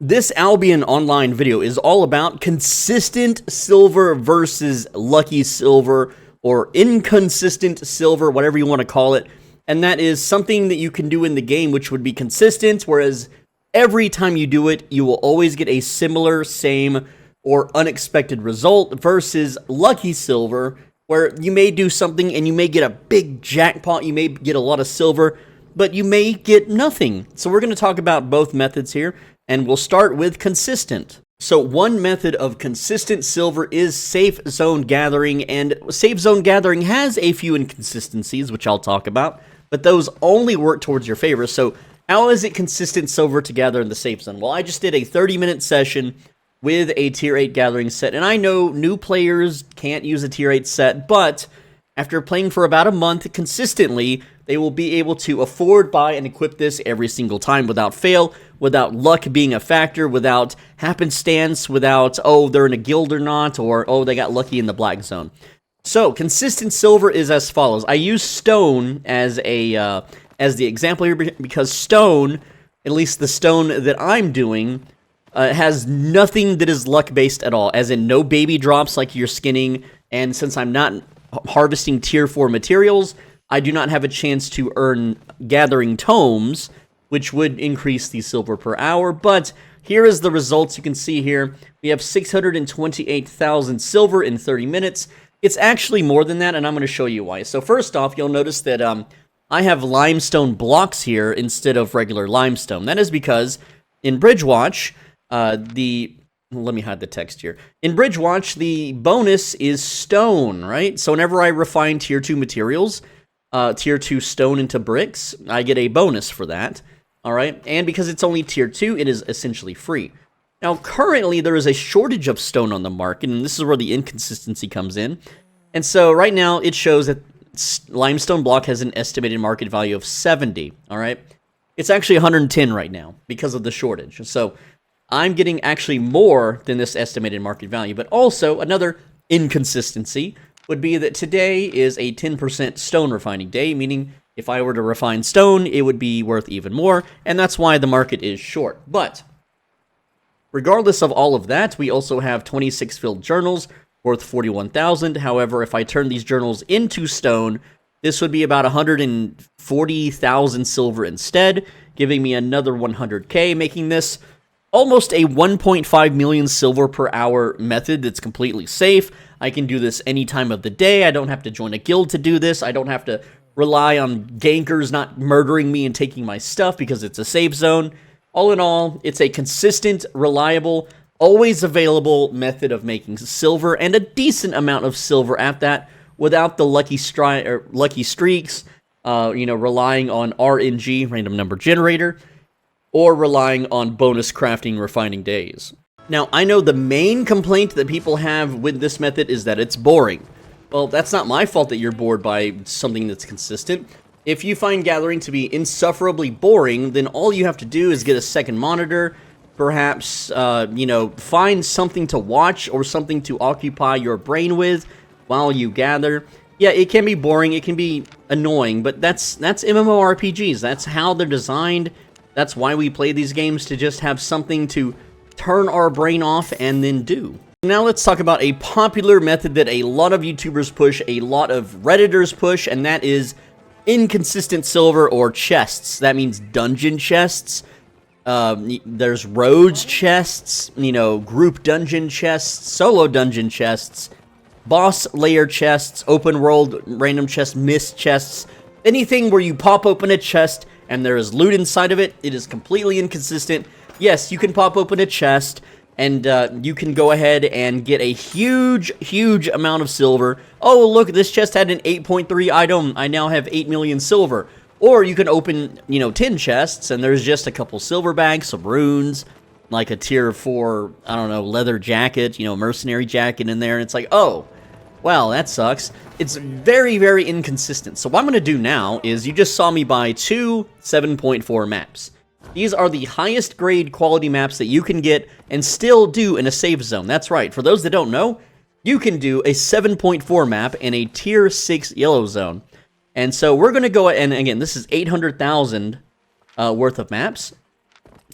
This Albion Online video is all about consistent silver versus lucky silver, or inconsistent silver, whatever you want to call it. And that is something that you can do in the game which would be consistent, whereas every time you do it, you will always get a similar, same, or unexpected result, versus lucky silver, where you may do something and you may get a big jackpot, you may get a lot of silver, but you may get nothing. So we're going to talk about both methods here, and we'll start with consistent. So one method of consistent silver is safe zone gathering, and safe zone gathering has a few inconsistencies, which I'll talk about, but those only work towards your favor. So how is it consistent silver to gather in the safe zone? Well, I just did a 30-minute session with a tier 8 gathering set, and I know new players can't use a tier 8 set, but after playing for about a month consistently, they will be able to afford, buy, and equip this every single time without fail, without luck being a factor, without happenstance, without, oh, they're in a guild or not, or, oh, they got lucky in the black zone. So, consistent silver is as follows. I use stone as the example here because stone, at least the stone that I'm doing, has nothing that is luck-based at all, as in no baby drops like you're skinning, and since I'm not harvesting tier 4 materials, I do not have a chance to earn gathering tomes, which would increase the silver per hour, but here is the results. You can see here, we have 628,000 silver in 30 minutes. It's actually more than that, and I'm going to show you why. So first off, you'll notice that I have limestone blocks here instead of regular limestone. That is because in Bridgewatch, let me hide the text here. In Bridgewatch, the bonus is stone, right? So whenever I refine tier 2 materials, tier 2 stone into bricks, I get a bonus for that, all right? And because it's only tier 2, it is essentially free. Now, currently, there is a shortage of stone on the market, and this is where the inconsistency comes in. And so right now, it shows that limestone block has an estimated market value of 70, all right? It's actually 110 right now because of the shortage. So I'm getting actually more than this estimated market value. But also, another inconsistency would be that today is a 10% stone refining day, meaning if I were to refine stone, it would be worth even more, and that's why the market is short. But regardless of all of that, we also have 26 filled journals worth 41,000. However, if I turn these journals into stone, this would be about 140,000 silver instead, giving me another 100k, making this almost a 1.5 million silver per hour method that's completely safe. I can do this any time of the day. I don't have to join a guild to do this. I don't have to rely on gankers not murdering me and taking my stuff because it's a safe zone. All in all, it's a consistent, reliable, always available method of making silver, and a decent amount of silver at that, without the lucky streaks, relying on RNG, random number generator, or relying on bonus crafting refining days. Now, I know the main complaint that people have with this method is that it's boring. Well, that's not my fault that you're bored by something that's consistent. If you find gathering to be insufferably boring, then all you have to do is get a second monitor, perhaps, find something to watch or something to occupy your brain with while you gather. Yeah, it can be boring, it can be annoying, but that's MMORPGs. That's how they're designed. That's why we play these games, to just have something to turn our brain off and then do. Now let's talk about a popular method that a lot of YouTubers push, a lot of Redditors push, and that is inconsistent silver, or chests. That means dungeon chests. There's roads chests, group dungeon chests, solo dungeon chests, boss layer chests, open world random chests, mist chests, anything where you pop open a chest and there is loot inside of it. It is completely inconsistent. Yes, you can pop open a chest, and you can go ahead and get a huge amount of silver. Oh, look, this chest had an 8.3 item. I now have 8 million silver. Or you can open, 10 chests, and there's just a couple silver bags, some runes, like a tier 4, I don't know, leather jacket, mercenary jacket in there. And it's like, oh, well, that sucks. It's very, very inconsistent. So what I'm going to do now is, you just saw me buy 2 7.4 maps. These are the highest grade quality maps that you can get and still do in a safe zone. That's right. For those that don't know, you can do a 7.4 map in a tier 6 yellow zone. And so we're going to go, and again, this is 800,000 worth of maps.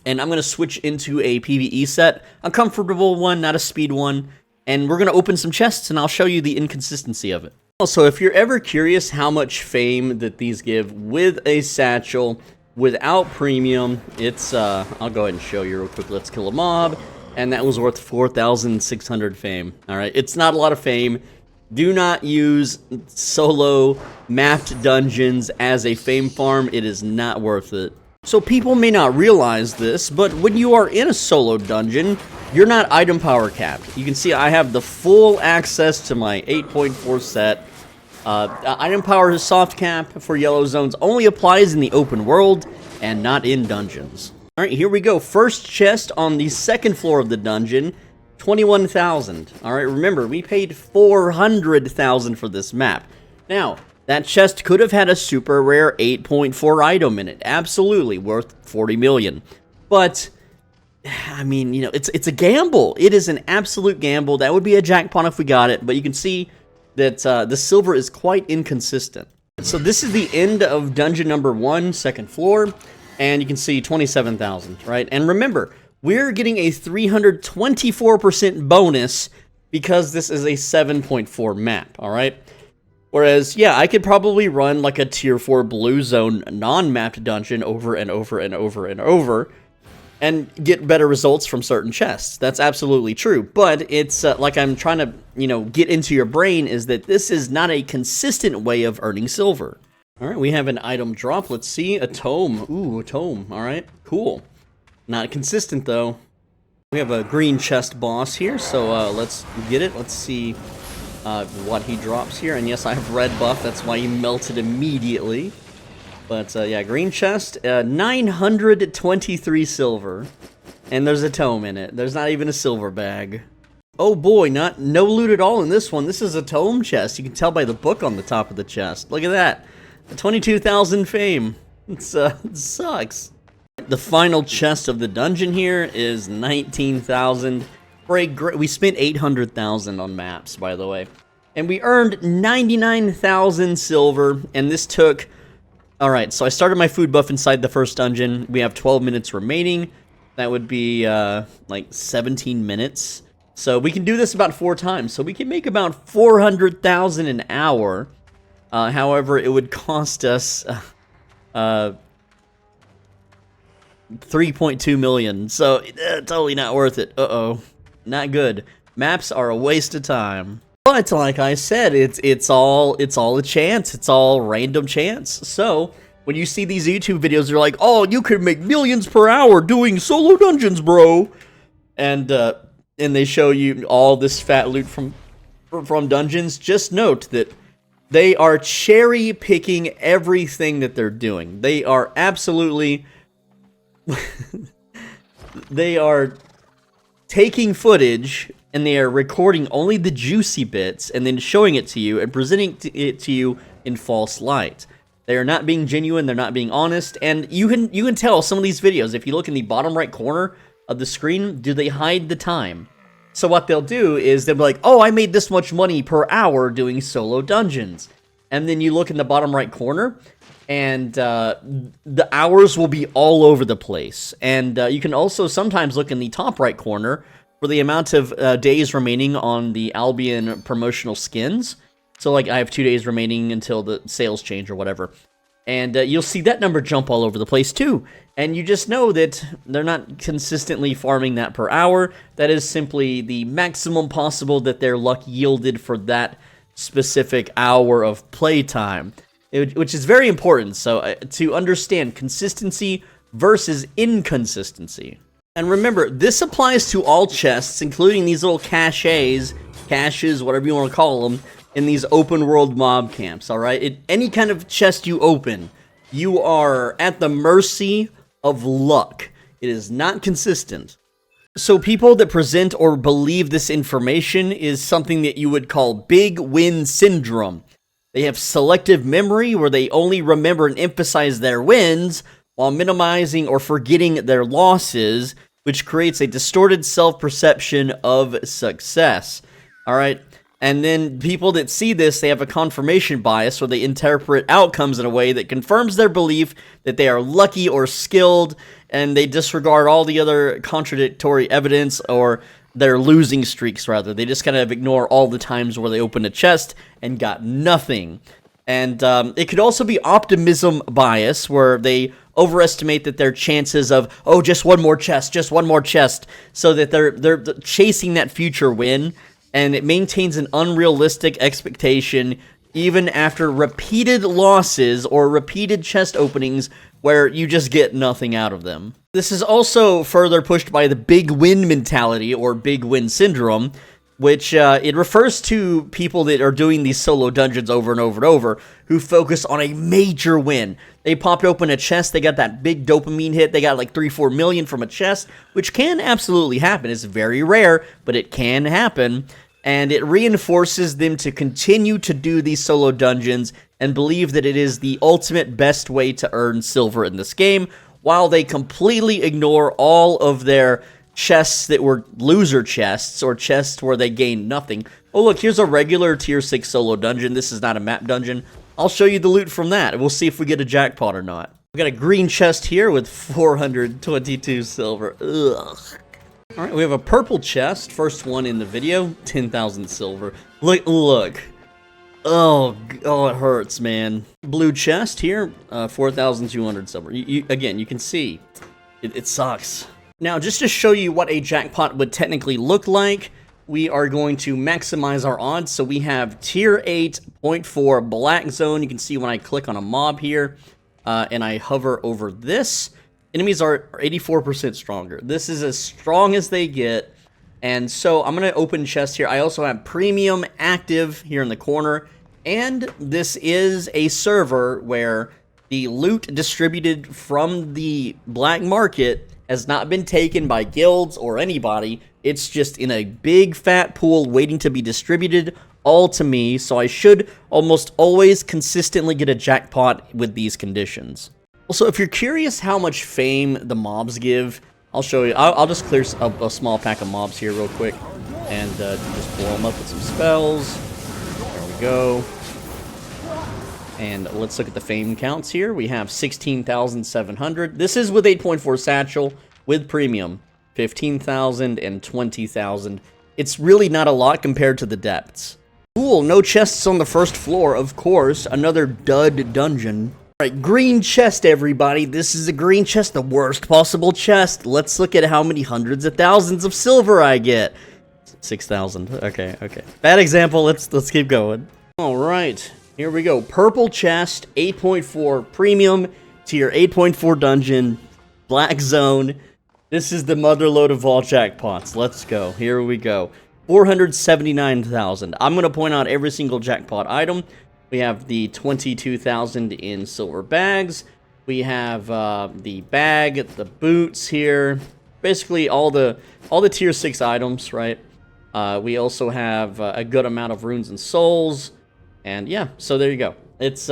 and I'm going to switch into a PvE set, a comfortable one, not a speed one, and we're going to open some chests, and I'll show you the inconsistency of it. Also, if you're ever curious how much fame that these give with a satchel, without premium, it's, I'll go ahead and show you real quick. Let's kill a mob, and that was worth 4,600 fame. Alright, it's not a lot of fame. Do not use solo mapped dungeons as a fame farm. It is not worth it. So people may not realize this, but when you are in a solo dungeon, you're not item power capped. You can see I have the full access to my 8.4 set. Item power soft cap for yellow zones only applies in the open world and not in dungeons. Alright, here we go. First chest on the second floor of the dungeon, 21,000. Alright, remember, we paid 400,000 for this map. Now, that chest could have had a super rare 8.4 item in it. Absolutely, worth 40 million. But, I mean, you know, it's a gamble. It is an absolute gamble. That would be a jackpot if we got it, but you can see that the silver is quite inconsistent. So this is the end of dungeon number 1, second floor, and you can see 27,000, right? And remember, we're getting a 324% bonus because this is a 7.4 map, all right? Whereas, yeah, I could probably run like a tier 4 blue zone non-mapped dungeon over and over and over and over and get better results from certain chests. That's absolutely true. But it's like I'm trying to, you know, get into your brain is that this is not a consistent way of earning silver. All right, we have an item drop. Let's see, a tome. Ooh, a tome. All right, cool. Not consistent, though. We have a green chest boss here, so let's get it. Let's see what he drops here. And yes, I have red buff. That's why he melted immediately. But yeah, green chest, 923 silver. And there's a tome in it. There's not even a silver bag. Oh boy, no loot at all in this one. This is a tome chest. You can tell by the book on the top of the chest. Look at that. 22,000 fame. It sucks. The final chest of the dungeon here is 19,000. We spent 800,000 on maps, by the way. And we earned 99,000 silver, and this took... Alright, so I started my food buff inside the first dungeon. We have 12 minutes remaining. That would be, like, 17 minutes. So we can do this about 4 times. So we can make about 400,000 an hour. However, it would cost us... 3.2 million, so totally not worth it. Uh-oh. Not good. Maps are a waste of time. But like I said, it's all a chance. It's all random chance. So when you see these YouTube videos, they're like, "Oh, you could make millions per hour doing solo dungeons, bro," and they show you all this fat loot from dungeons. Just note that they are cherry picking everything that they're doing. They are absolutely they are taking footage and they are recording only the juicy bits and then showing it to you and presenting it to you in false light. They are not being genuine, they're not being honest, and you can tell some of these videos, if you look in the bottom right corner of the screen, do they hide the time? So what they'll do is they'll be like, "Oh, I made this much money per hour doing solo dungeons." And then you look in the bottom right corner, and the hours will be all over the place. And you can also sometimes look in the top right corner for the amount of days remaining on the Albion promotional skins. So, like, I have 2 days remaining until the sales change or whatever. And you'll see that number jump all over the place, too. And you just know that they're not consistently farming that per hour. That is simply the maximum possible that their luck yielded for that specific hour of playtime, which is very important. So to understand consistency versus inconsistency. And remember, this applies to all chests, including these little caches, whatever you want to call them, in these open world mob camps, alright? Any kind of chest you open, you are at the mercy of luck. It is not consistent. So people that present or believe this information is something that you would call big win syndrome. They have selective memory where they only remember and emphasize their wins while minimizing or forgetting their losses, which creates a distorted self-perception of success. Alright, And then people that see this, they have a confirmation bias, or they interpret outcomes in a way that confirms their belief that they are lucky or skilled, and they disregard all the other contradictory evidence, or their losing streaks, rather. They just kind of ignore all the times where they opened a chest and got nothing. And it could also be optimism bias, where they overestimate that their chances of, oh, just one more chest, so that they're chasing that future win. And it maintains an unrealistic expectation even after repeated losses or repeated chest openings where you just get nothing out of them. This is also further pushed by the big win mentality, or big win syndrome, which it refers to people that are doing these solo dungeons over and over and over, who focus on a major win. They popped open a chest, they got that big dopamine hit, they got like 3-4 million from a chest, which can absolutely happen. It's very rare, but it can happen. And it reinforces them to continue to do these solo dungeons and believe that it is the ultimate best way to earn silver in this game, while they completely ignore all of their chests that were loser chests, or chests where they gained nothing. Oh look, here's a regular tier 6 solo dungeon. This is not a map dungeon. I'll show you the loot from that, and we'll see if we get a jackpot or not. We got a green chest here with 422 silver. Ugh. Alright, we have a purple chest, first one in the video, 10,000 silver. Look. Oh, it hurts, man. Blue chest here, 4,200 silver. Again, you can see, it sucks. Now, just to show you what a jackpot would technically look like, we are going to maximize our odds. So we have tier 8.4 black zone. You can see when I click on a mob here, and I hover over this, enemies are 84% stronger. This is as strong as they get. And so I'm going to open chest here. I also have premium active here in the corner. And this is a server where the loot distributed from the black market has not been taken by guilds or anybody. It's just in a big fat pool waiting to be distributed all to me. So I should almost always consistently get a jackpot with these conditions. Also, if you're curious how much fame the mobs give, I'll show you. I'll just clear a small pack of mobs here real quick, and just blow them up with some spells. There we go. And let's look at the fame counts here. We have 16,700. This is with 8.4 satchel, with premium. 15,000 and 20,000. It's really not a lot compared to the depths. Cool, no chests on the first floor, of course. Another dud dungeon. Alright, green chest, everybody. This is a green chest, the worst possible chest. Let's look at how many hundreds of thousands of silver I get. 6,000. Okay. Bad example. Let's keep going. Alright, here we go. Purple chest, 8.4 premium, tier 8.4 dungeon, black zone. This is the motherlode of all jackpots. Let's go. Here we go. 479,000. I'm going to point out every single jackpot item. We have the 22,000 in silver bags. We have the bag, the boots here. Basically all the tier 6 items, right? We also have a good amount of runes and souls. And yeah, so there you go. It's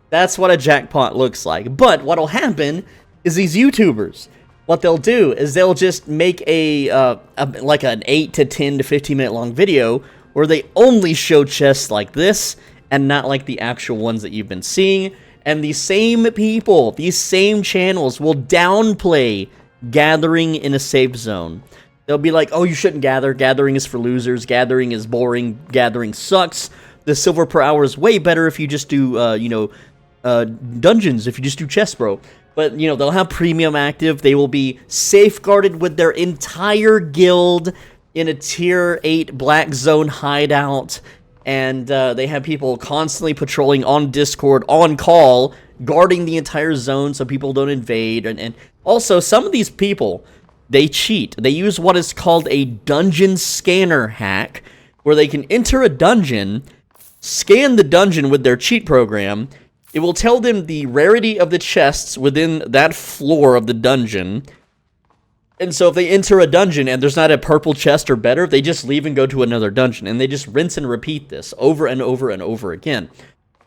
that's what a jackpot looks like. But what'll happen is these YouTubers, what they'll do is they'll just make like an 8 to 10 to 15 minute long video where they only show chests like this and not like the actual ones that you've been seeing. And these same people, these same channels will downplay gathering in a safe zone. They'll be like, oh, you shouldn't gather. Gathering is for losers. Gathering is boring. Gathering sucks. The silver per hour is way better if you just do, dungeons, if you just do chests, bro. But, they'll have premium active. They will be safeguarded with their entire guild in a tier 8 black zone hideout. And they have people constantly patrolling on Discord, on call, guarding the entire zone so people don't invade. And also, some of these people, they cheat. They use what is called a dungeon scanner hack, where they can enter a dungeon, scan the dungeon with their cheat program. It will tell them the rarity of the chests within that floor of the dungeon. And so if they enter a dungeon and there's not a purple chest or better, they just leave and go to another dungeon. And they just rinse and repeat this over and over and over again.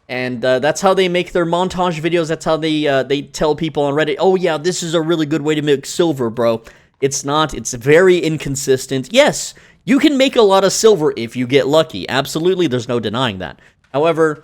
And that's how they make their montage videos. That's how they tell people on Reddit, oh yeah, this is a really good way to make silver, bro. It's not. It's very inconsistent. Yes, You can make a lot of silver if you get lucky. Absolutely, there's no denying that. However,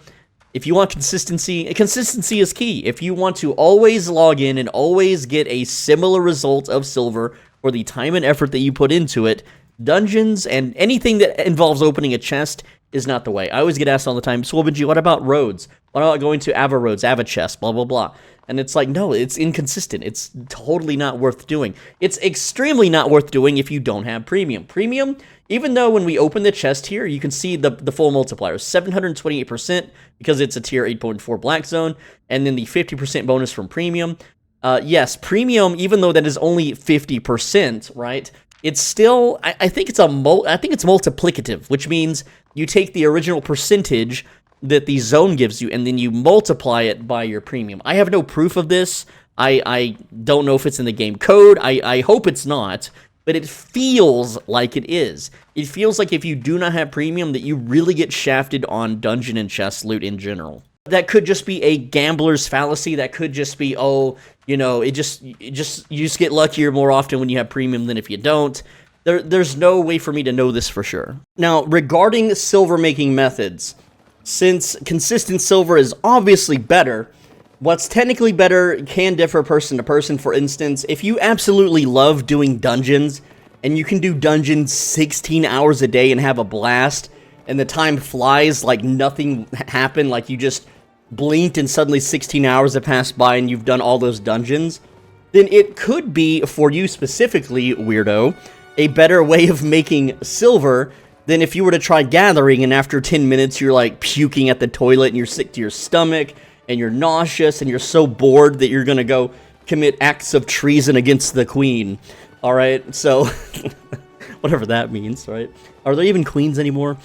if you want consistency is key. If you want to always log in and always get a similar result of silver for the time and effort that you put into it, dungeons and anything that involves opening a chest is not the way. I always get asked all the time, Swobenji, what about roads? What about going to Ava roads, Ava chests, blah, blah, blah. And it's like, no, it's inconsistent. It's totally not worth doing. It's extremely not worth doing if you don't have premium. Premium, even though when we open the chest here, you can see the full multiplier, 728% because it's a tier 8.4 black zone, and then the 50% bonus from premium. Yes, premium, even though that is only 50%, right? It's still, I think it's multiplicative, which means you take the original percentage that the zone gives you, and then you multiply it by your premium. I have no proof of this. I don't know if it's in the game code. I hope it's not, but it feels like it is. It feels like if you do not have premium, that you really get shafted on dungeon and chest loot in general. That could just be a gambler's fallacy. That could just be, oh, you know, you just get luckier more often when you have premium than if you don't. There's no way for me to know this for sure. Now, regarding silver making methods, since consistent silver is obviously better, what's technically better can differ person to person. For instance, if you absolutely love doing dungeons, and you can do dungeons 16 hours a day and have a blast, and the time flies like nothing happened, like you just blinked and suddenly 16 hours have passed by and you've done all those dungeons, then it could be, for you specifically, weirdo, a better way of making silver than if you were to try gathering and after 10 minutes you're like puking at the toilet and you're sick to your stomach and you're nauseous and you're so bored that you're gonna go commit acts of treason against the queen. Alright, so whatever that means, right? Are there even queens anymore?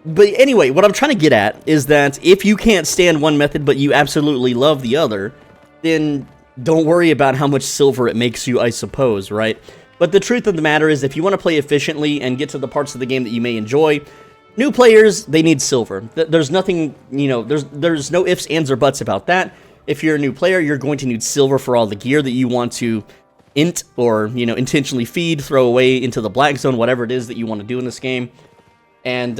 But anyway, what I'm trying to get at is that if you can't stand one method but you absolutely love the other, then don't worry about how much silver it makes you, I suppose, right? But the truth of the matter is, if you want to play efficiently and get to the parts of the game that you may enjoy, new players, they need silver. There's nothing, you know, there's no ifs, ands, or buts about that. If you're a new player, you're going to need silver for all the gear that you want to int or, you know, intentionally feed, throw away into the black zone, whatever it is that you want to do in this game. And,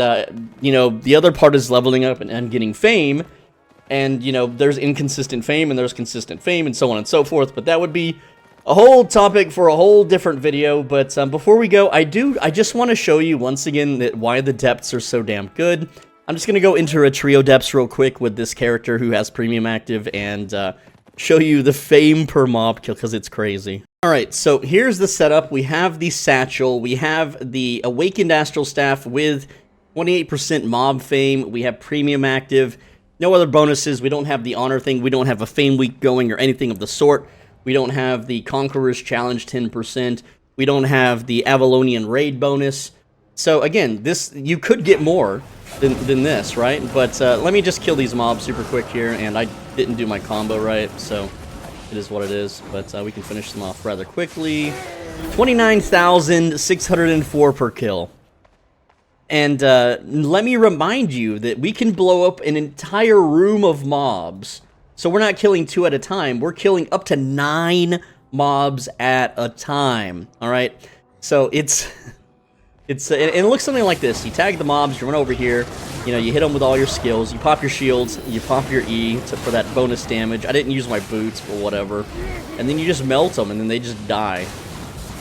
you know, the other part is leveling up and getting fame. And, you know, there's inconsistent fame and there's consistent fame and so on and so forth. But that would be a whole topic for a whole different video. But before we go, I just want to show you once again that why the depths are so damn good. I'm just going to go into a trio depths real quick with this character who has premium active and show you the fame per mob kill because it's crazy. Alright, so here's the setup. We have the satchel, we have the awakened astral staff with 28% mob fame, we have premium active, no other bonuses, we don't have the honor thing, we don't have a fame week going or anything of the sort, we don't have the conqueror's challenge 10%, we don't have the Avalonian raid bonus. So again, this, you could get more than this, right? But let me just kill these mobs super quick here, and I didn't do my combo right, so it is what it is, but we can finish them off rather quickly. 29,604 per kill. And let me remind you that we can blow up an entire room of mobs. So we're not killing 2 at a time, we're killing up to 9 mobs at a time, alright? So it looks something like this. You tag the mobs, you run over here, you know, you hit them with all your skills, you pop your shields, you pop your E for that bonus damage. I didn't use my boots or whatever. And then you just melt them, and then they just die.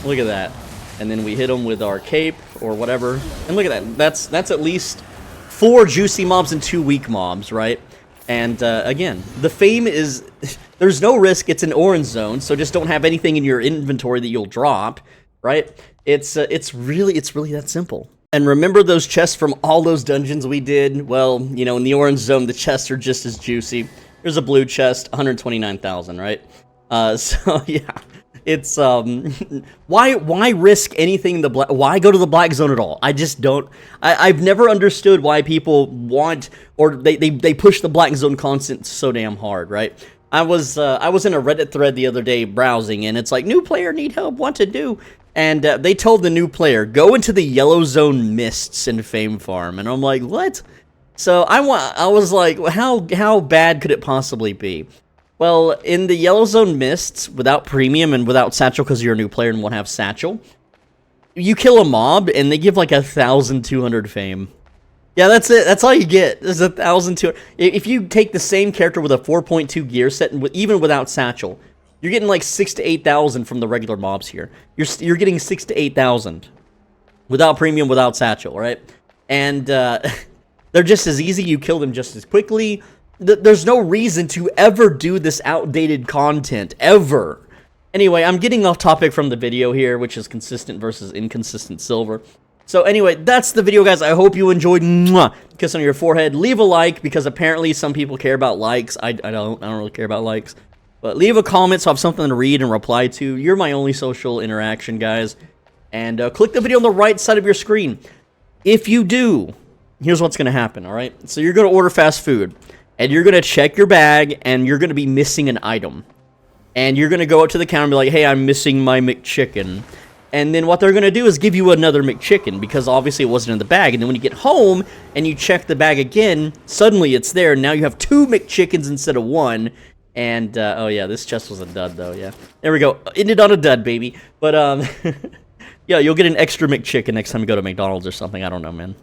Look at that. And then we hit them with our cape or whatever. And look at that. That's at least 4 juicy mobs and 2 weak mobs, right? And again, the fame is... There's no risk. It's an orange zone, so just don't have anything in your inventory that you'll drop, right? It's really that simple. And remember those chests from all those dungeons we did? Well, you know, in the orange zone, the chests are just as juicy. There's a blue chest, 129,000, right? So yeah, it's why risk anything in the black? Why go to the black zone at all? I just don't. I've never understood why people want or they push the black zone constant so damn hard, right? I was in a Reddit thread the other day browsing, and it's like, new player need help, what to do? And they told the new player, go into the yellow zone mists and fame farm. And I'm like, what? So I was like, how bad could it possibly be? Well, in the yellow zone mists, without premium and without satchel, because you're a new player and won't have satchel, you kill a mob, and they give like 1,200 fame. Yeah, that's it. That's all you get. There's 1,200. If you take the same character with a 4.2 gear set, and even without satchel, you're getting like 6,000 to 8,000 from the regular mobs here. You're getting 6,000 to 8,000 without premium, without satchel, right? And they're just as easy. You kill them just as quickly. There's no reason to ever do this outdated content ever. Anyway, I'm getting off topic from the video here, which is consistent versus inconsistent silver. So anyway, that's the video, guys. I hope you enjoyed. Mwah! Kiss on your forehead. Leave a like, because apparently some people care about likes. I don't really care about likes. But leave a comment so I have something to read and reply to. You're my only social interaction, guys. And click the video on the right side of your screen. If you do, here's what's going to happen, all right? So you're going to order fast food, and you're going to check your bag, and you're going to be missing an item. And you're going to go up to the counter and be like, hey, I'm missing my McChicken. And then what they're going to do is give you another McChicken, because obviously it wasn't in the bag. And then when you get home and you check the bag again, suddenly it's there. Now you have 2 McChickens instead of 1. And, oh yeah, this chest was a dud, though, yeah. There we go. Ended on a dud, baby. But, yeah, you'll get an extra McChicken next time you go to McDonald's or something. I don't know, man.